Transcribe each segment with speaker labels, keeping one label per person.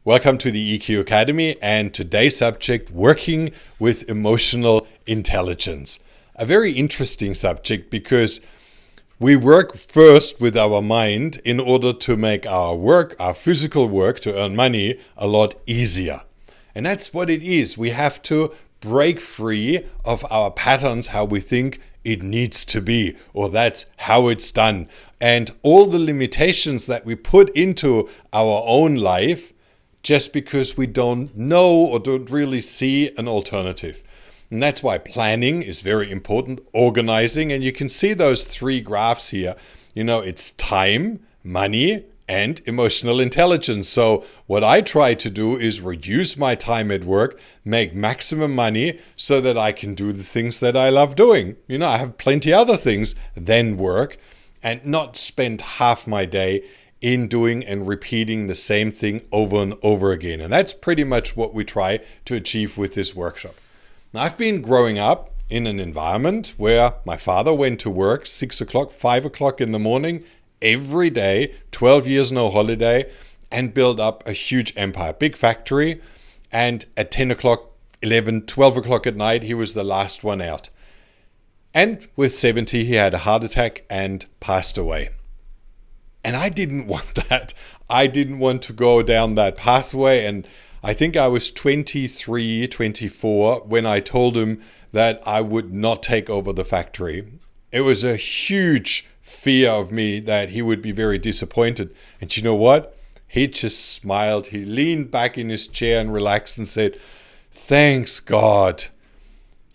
Speaker 1: Welcome to the EQ Academy and today's subject, working with emotional intelligence. A very interesting subject because we work first with our mind in order to make our work, our physical work to earn money, a lot easier. And that's what it is. We have to break free of our patterns, how we think it needs to be, or that's how it's done. And all the limitations that we put into our own life just because we don't know or don't really see an alternative. And that's why planning is very important, organizing, and you can see those three graphs here. It's time, money, and emotional intelligence. So what I try to do is reduce my time at work, make maximum money so that I can do the things that I love doing. I have plenty other things than work and not spend half my day in doing and repeating the same thing over and over again. And that's pretty much what we try to achieve with this workshop. Now, I've been growing up in an environment where my father went to work 6 o'clock, 5 o'clock in the morning, every day, 12 years no holiday, and built up a huge empire, big factory. And at 10 o'clock, 11, 12 o'clock at night, he was the last one out. And with 70, he had a heart attack and passed away. And I didn't want that. I didn't want to go down that pathway. And I think I was 23, 24 when I told him that I would not take over the factory. It was a huge fear of me that he would be very disappointed. And you know what? He just smiled. He leaned back in his chair and relaxed and said, "Thanks God.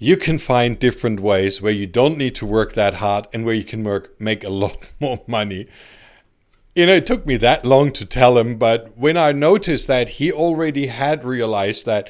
Speaker 1: You can find different ways where you don't need to work that hard and where you can make a lot more money." It took me that long to tell him, but when I noticed that he already had realized that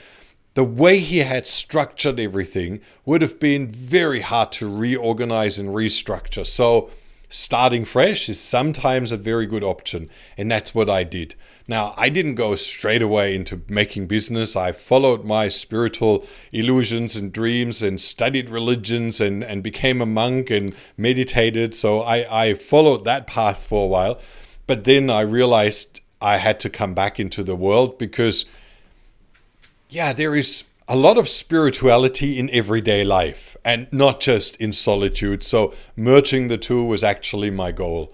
Speaker 1: the way he had structured everything would have been very hard to reorganize and restructure. So starting fresh is sometimes a very good option, and that's what I did. Now, I didn't go straight away into making business. I followed my spiritual illusions and dreams and studied religions and became a monk and meditated. So I followed that path for a while. But then I realized I had to come back into the world because, there is a lot of spirituality in everyday life and not just in solitude. So merging the two was actually my goal.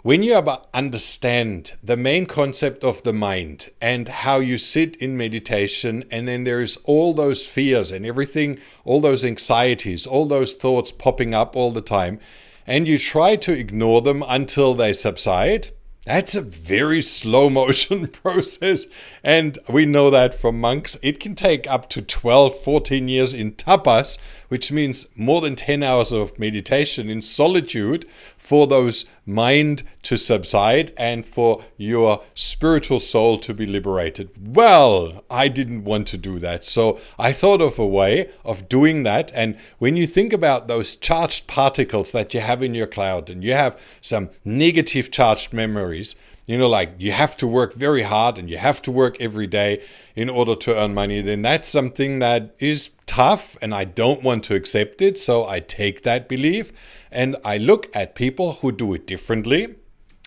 Speaker 1: When you understand the main concept of the mind and how you sit in meditation, and then there's all those fears and everything, all those anxieties, all those thoughts popping up all the time, and you try to ignore them until they subside, that's a very slow motion process. And we know that from monks. It can take up to 12, 14 years in tapas, which means more than 10 hours of meditation in solitude for those mind to subside and for your spiritual soul to be liberated. Well, I didn't want to do that. So I thought of a way of doing that. And when you think about those charged particles that you have in your cloud and you have some negative charged memories, like you have to work very hard and you have to work every day in order to earn money, then that's something that is tough and I don't want to accept it. So I take that belief and I look at people who do it differently,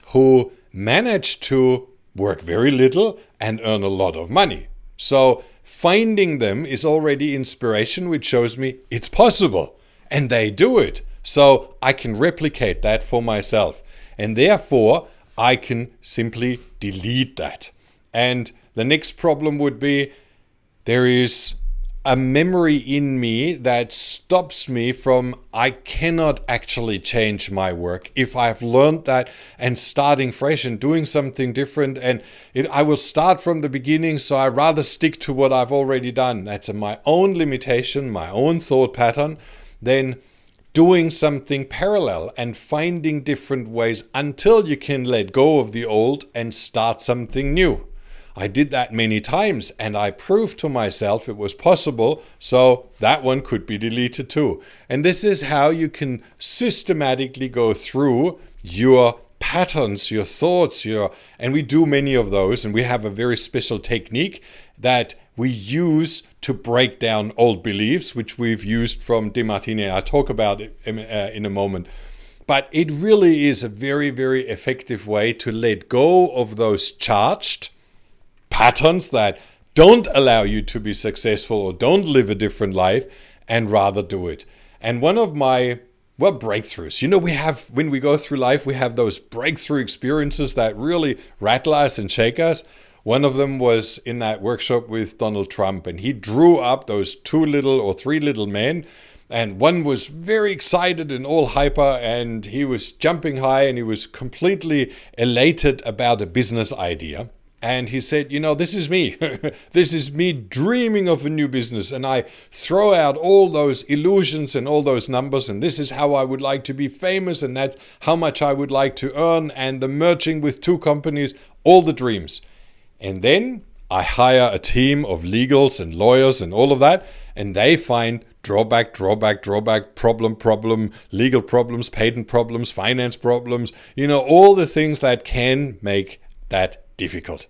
Speaker 1: who manage to work very little and earn a lot of money. So finding them is already inspiration, which shows me it's possible and they do it. So I can replicate that for myself. And therefore, I can simply delete that. And the next problem would be there is a memory in me that stops me from, I cannot actually change my work. If I've learned that and starting fresh and doing something different, and I will start from the beginning, so I rather stick to what I've already done. That's my own limitation, my own thought pattern, then doing something parallel and finding different ways until you can let go of the old and start something new. I did that many times and I proved to myself it was possible, so that one could be deleted too. And this is how you can systematically go through your patterns, your thoughts, and we do many of those, and we have a very special technique that we use to break down old beliefs, which we've used from Demartini. I'll talk about it in a moment. But it really is a very, very effective way to let go of those charged patterns that don't allow you to be successful or don't live a different life, and rather do it. And one of my breakthroughs. We have, when we go through life, we have those breakthrough experiences that really rattle us and shake us. One of them was in that workshop with Donald Trump, and he drew up those 2 little or 3 little men, and one was very excited and all hyper, and he was jumping high, and he was completely elated about a business idea. And he said, this is me. This is me dreaming of a new business. And I throw out all those illusions and all those numbers. And this is how I would like to be famous. And that's how much I would like to earn. And the merging with 2 companies, all the dreams. And then I hire a team of legals and lawyers and all of that. And they find drawback, problem, legal problems, patent problems, finance problems, all the things that can make that difficult.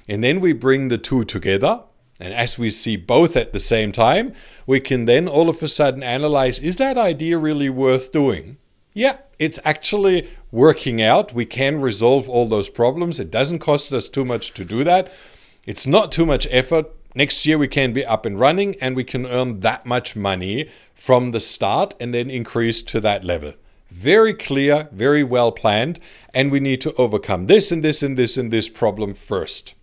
Speaker 1: And then we bring the 2 together, and as we see both at the same time, we can then all of a sudden analyze, is that idea really worth doing? Yeah, it's actually working out. We can resolve all those problems. It doesn't cost us too much to do that. It's not too much effort. Next year we can be up and running, and we can earn that much money from the start and then increase to that level. Very clear, very well planned, and we need to overcome this and this and this and this problem first.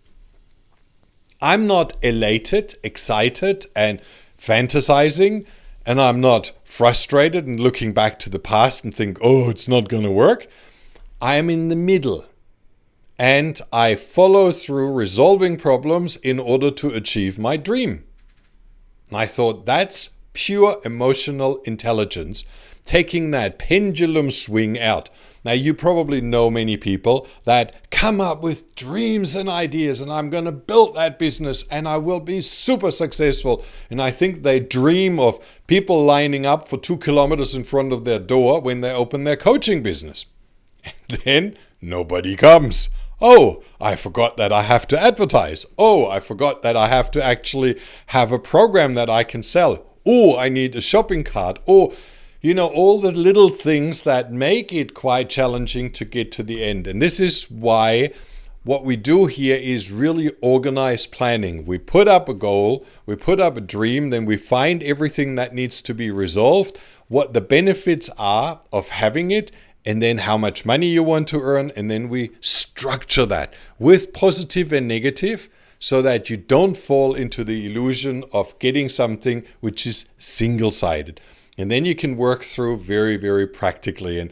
Speaker 1: I'm not elated, excited, and fantasizing, and I'm not frustrated and looking back to the past and think, oh, it's not going to work. I am in the middle, and I follow through resolving problems in order to achieve my dream. And I thought that's pure emotional intelligence, taking that pendulum swing out. Now, you probably know many people that come up with dreams and ideas, and I'm going to build that business and I will be super successful. And I think they dream of people lining up for 2 kilometers in front of their door when they open their coaching business. And then nobody comes. Oh, I forgot that I have to advertise. Oh, I forgot that I have to actually have a program that I can sell. Oh, I need a shopping cart. Oh, all the little things that make it quite challenging to get to the end. And this is why what we do here is really organized planning. We put up a goal, we put up a dream, then we find everything that needs to be resolved, what the benefits are of having it, and then how much money you want to earn, and then we structure that with positive and negative so that you don't fall into the illusion of getting something which is single-sided. And then you can work through very, very practically. And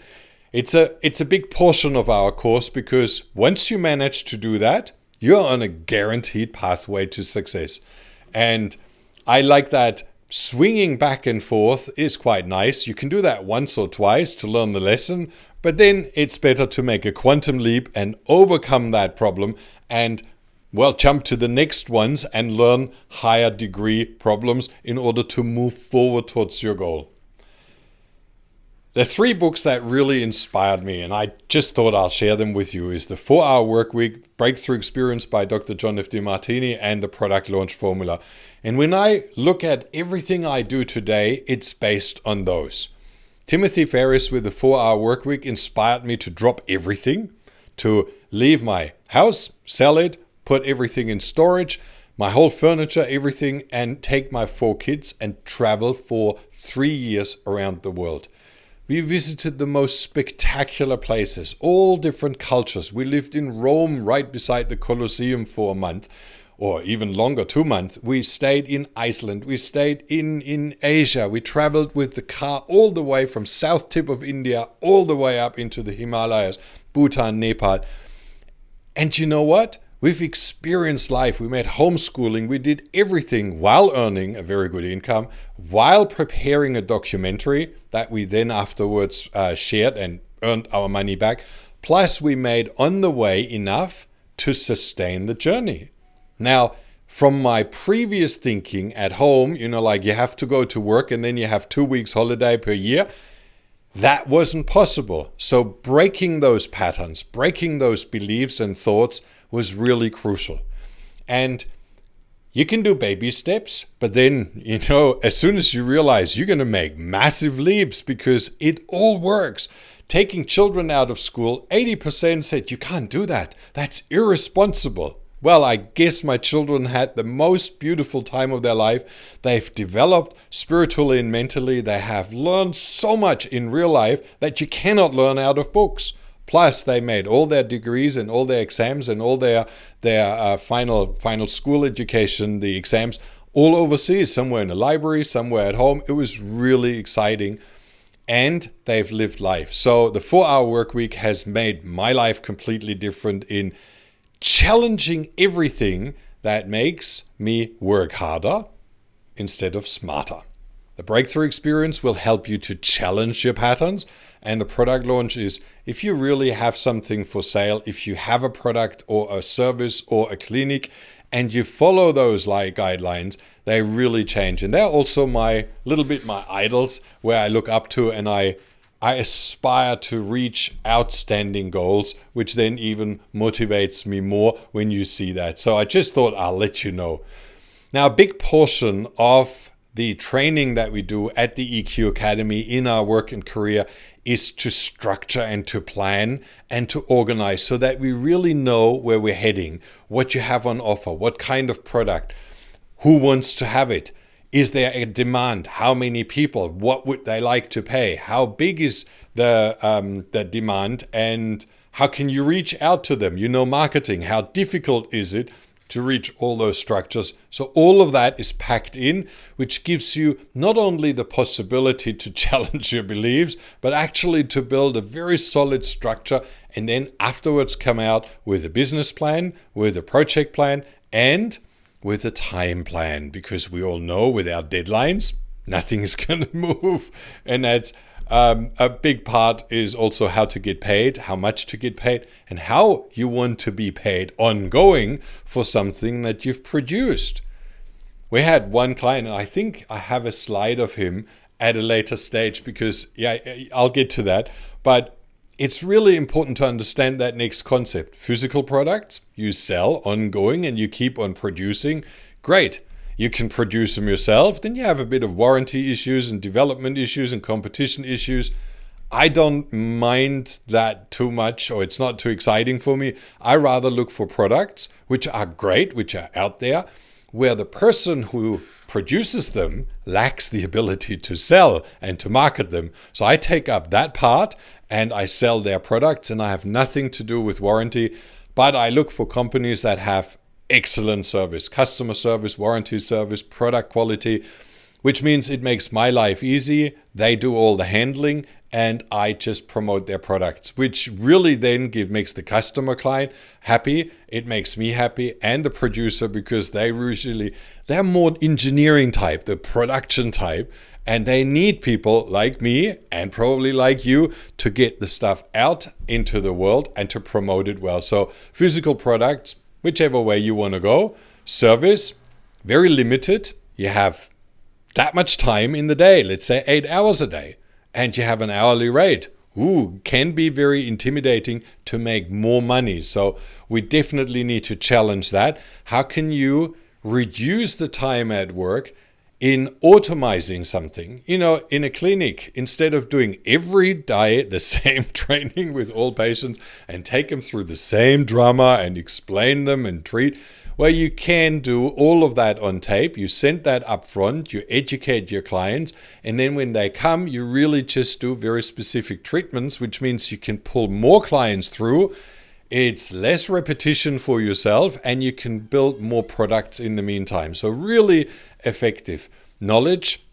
Speaker 1: it's a big portion of our course, because once you manage to do that, you're on a guaranteed pathway to success. And I like that swinging back and forth is quite nice. You can do that once or twice to learn the lesson, but then it's better to make a quantum leap and overcome that problem and jump to the next ones and learn higher degree problems in order to move forward towards your goal. The 3 books that really inspired me, and I just thought I'll share them with you, is The 4-Hour Workweek, Breakthrough Experience by Dr. John F. DeMartini, and The Product Launch Formula. And when I look at everything I do today, it's based on those. Timothy Ferriss with The 4-Hour Workweek inspired me to drop everything, to leave my house, sell it, put everything in storage, my whole furniture, everything, and take my 4 kids and travel for 3 years around the world. We visited the most spectacular places, all different cultures. We lived in Rome right beside the Colosseum for a month, or even longer, 2 months. We stayed in Iceland. We stayed in Asia. We traveled with the car all the way from south tip of India, all the way up into the Himalayas, Bhutan, Nepal. And you know what? We've experienced life. We made homeschooling. We did everything while earning a very good income, while preparing a documentary that we then afterwards shared and earned our money back. Plus, we made on the way enough to sustain the journey. Now, from my previous thinking at home, like you have to go to work and then you have 2 weeks holiday per year, that wasn't possible. So breaking those patterns, breaking those beliefs and thoughts was really crucial. And you can do baby steps, but then, as soon as you realize you're going to make massive leaps because it all works. Taking children out of school, 80% said, you can't do that. That's irresponsible. Well, I guess my children had the most beautiful time of their life. They've developed spiritually and mentally. They have learned so much in real life that you cannot learn out of books. Plus, they made all their degrees and all their exams and all their final school education, the exams, all overseas, somewhere in a library, somewhere at home. It was really exciting. And they've lived life. So the 4-hour work week has made my life completely different in challenging everything that makes me work harder instead of smarter. The breakthrough experience will help you to challenge your patterns. And the product launch is if you really have something for sale, if you have a product or a service or a clinic and you follow those guidelines, they really change. And they're also my idols where I look up to, and I aspire to reach outstanding goals, which then even motivates me more when you see that. So I just thought I'll let you know. Now, a big portion of the training that we do at the EQ Academy in our work and career is to structure and to plan and to organize so that we really know where we're heading, what you have on offer, what kind of product, who wants to have it, is there a demand, how many people, what would they like to pay, how big is the demand, and how can you reach out to them? Marketing, how difficult is it to reach all those structures? So all of that is packed in, which gives you not only the possibility to challenge your beliefs, but actually to build a very solid structure and then afterwards come out with a business plan, with a project plan, and with a time plan, because we all know without deadlines, nothing is going to move. And that's a big part is also how to get paid, how much to get paid, and how you want to be paid ongoing for something that you've produced. We had one client, and I think I have a slide of him at a later stage because, I'll get to that. But it's really important to understand that next concept. Physical products, you sell ongoing and you keep on producing. Great. You can produce them yourself. Then you have a bit of warranty issues and development issues and competition issues. I don't mind that too much, or it's not too exciting for me. I rather look for products which are great, which are out there, where the person who produces them lacks the ability to sell and to market them. So I take up that part and I sell their products, and I have nothing to do with warranty, but I look for companies that have excellent service, customer service, warranty service, product quality, which means it makes my life easy. They do all the handling and I just promote their products, which really then makes the customer client happy. It makes me happy and the producer, because they're more engineering type, the production type, and they need people like me and probably like you to get the stuff out into the world and to promote it well. So physical products, whichever way you want to go. Service, very limited. You have that much time in the day, let's say 8 hours a day, and you have an hourly rate. Can be very intimidating to make more money. So we definitely need to challenge that. How can you reduce the time at work in automizing something? In a clinic, instead of doing every day the same training with all patients and take them through the same drama and explain them and treat, well, you can do all of that on tape. You send that up front, you educate your clients, and then when they come, you really just do very specific treatments, which means you can pull more clients through. It's less repetition for yourself, and you can build more products in the meantime. So really effective. Knowledge,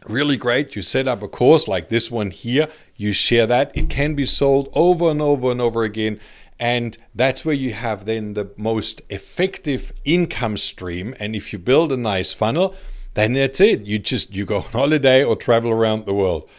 Speaker 1: really great. You set up a course like this one here. You share that. It can be sold over and over and over again. And that's where you have then the most effective income stream. And if you build a nice funnel, then that's it. You go on holiday or travel around the world.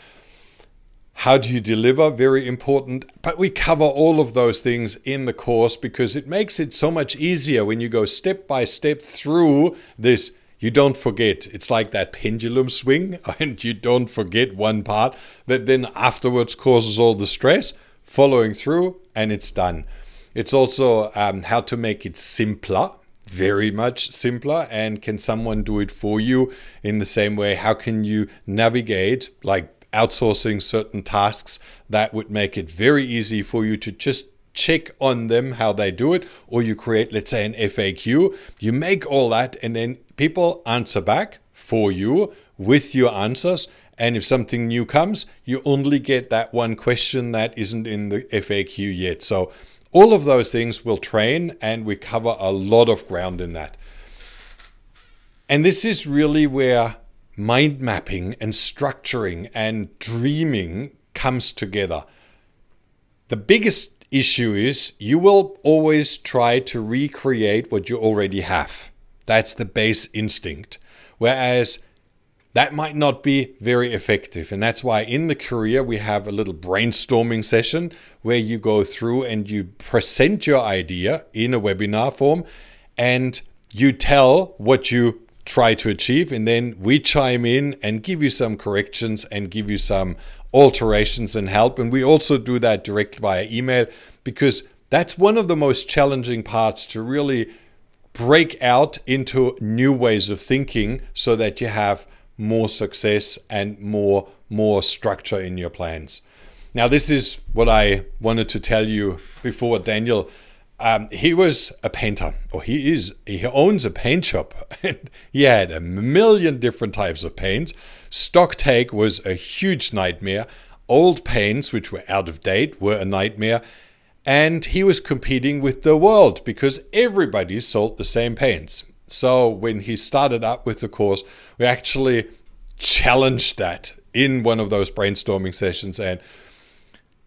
Speaker 1: How do you deliver? Very important. But we cover all of those things in the course because it makes it so much easier when you go step by step through this. You don't forget. It's like that pendulum swing, and you don't forget one part that then afterwards causes all the stress. Following through, and it's done. It's also how to make it simpler, very much simpler, and can someone do it for you in the same way? How can you navigate, like outsourcing certain tasks that would make it very easy for you to just check on them how they do it, or you create, let's say, an FAQ. You make all that, and then people answer back for you with your answers. And if something new comes, you only get that one question that isn't in the FAQ yet. So all of those things will train, and we cover a lot of ground in that. And this is really where mind mapping and structuring and dreaming comes together. The biggest issue is you will always try to recreate what you already have. That's the base instinct. Whereas that might not be very effective. And that's why in the career we have a little brainstorming session where you go through and you present your idea in a webinar form and you tell what you try to achieve, and then we chime in and give you some corrections and give you some alterations and help. And we also do that direct via email, because that's one of the most challenging parts, to really break out into new ways of thinking so that you have more success and more structure in your plans. Now, this is what I wanted to tell you before. Daniel, he was a painter, or he owns a paint shop, and he had a million different types of paints. Stock take was a huge nightmare. Old paints, which were out of date, were a nightmare. And he was competing with the world because everybody sold the same paints. So when he started up with the course, we actually challenged that in one of those brainstorming sessions. And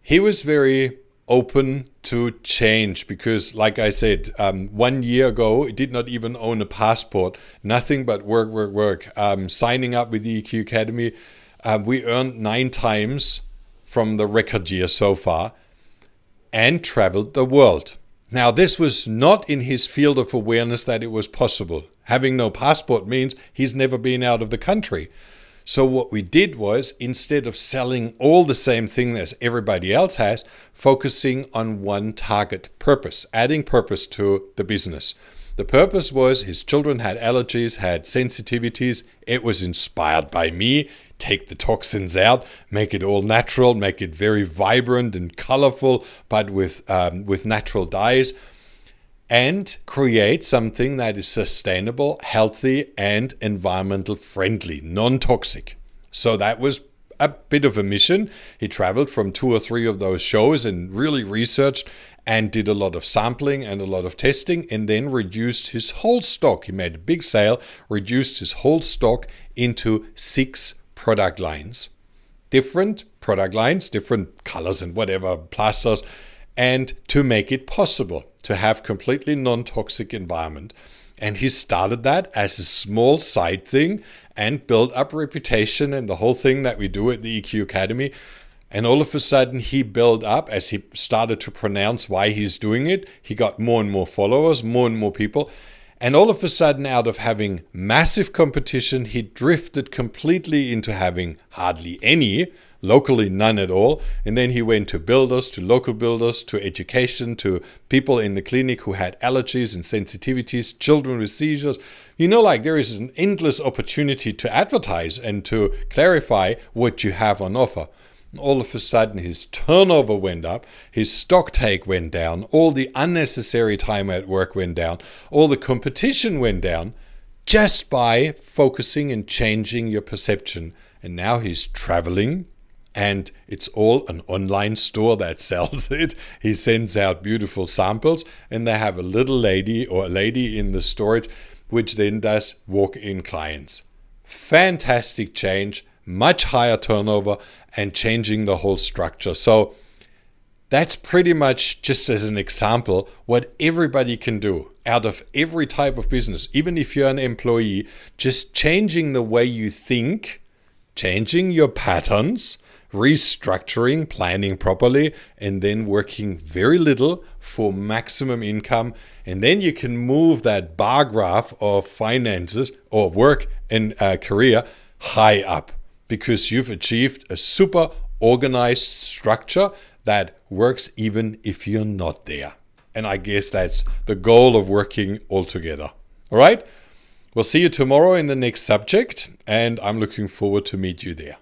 Speaker 1: he was very open to change because, like I said, 1 year ago, he did not even own a passport, nothing but work. Signing up with the EQ Academy, we earned 9 times from the record year so far and traveled the world. Now, this was not in his field of awareness that it was possible. Having no passport means he's never been out of the country. So what we did was, instead of selling all the same thing as everybody else has, focusing on one target purpose, adding purpose to the business. The purpose was his children had allergies, had sensitivities. It was inspired by me. Take the toxins out, make it all natural, make it very vibrant and colorful, but with natural dyes, and create something that is sustainable, healthy, and environmental friendly, non-toxic. So that was a bit of a mission. He traveled from 2 or 3 of those shows and really researched and did a lot of sampling and a lot of testing, and then reduced his whole stock. He made a big sale, reduced his whole stock into 6 product lines. Different product lines, different colors and whatever, plasters, and to make it possible to have completely non-toxic environment. And he started that as a small side thing and built up reputation and the whole thing that we do at the EQ Academy. And all of a sudden he built up, as he started to pronounce why he's doing it, he got more and more followers, more and more people. And all of a sudden, out of having massive competition, he drifted completely into having hardly any, locally none at all. And then he went to builders, to local builders, to education, to people in the clinic who had allergies and sensitivities, children with seizures. There is an endless opportunity to advertise and to clarify what you have on offer. All of a sudden, his turnover went up, his stock take went down, all the unnecessary time at work went down, all the competition went down, just by focusing and changing your perception. And now he's traveling, and it's all an online store that sells it. He sends out beautiful samples, and they have a little lady or a lady in the storage, which then does walk-in clients. Fantastic change. Much higher turnover and changing the whole structure. So that's pretty much, just as an example, what everybody can do out of every type of business. Even if you're an employee, just changing the way you think, changing your patterns, restructuring, planning properly, and then working very little for maximum income. And then you can move that bar graph of finances or work and career high up, because you've achieved a super organized structure that works even if you're not there. And I guess that's the goal of working all together. All right? We'll see you tomorrow in the next subject, and I'm looking forward to meet you there.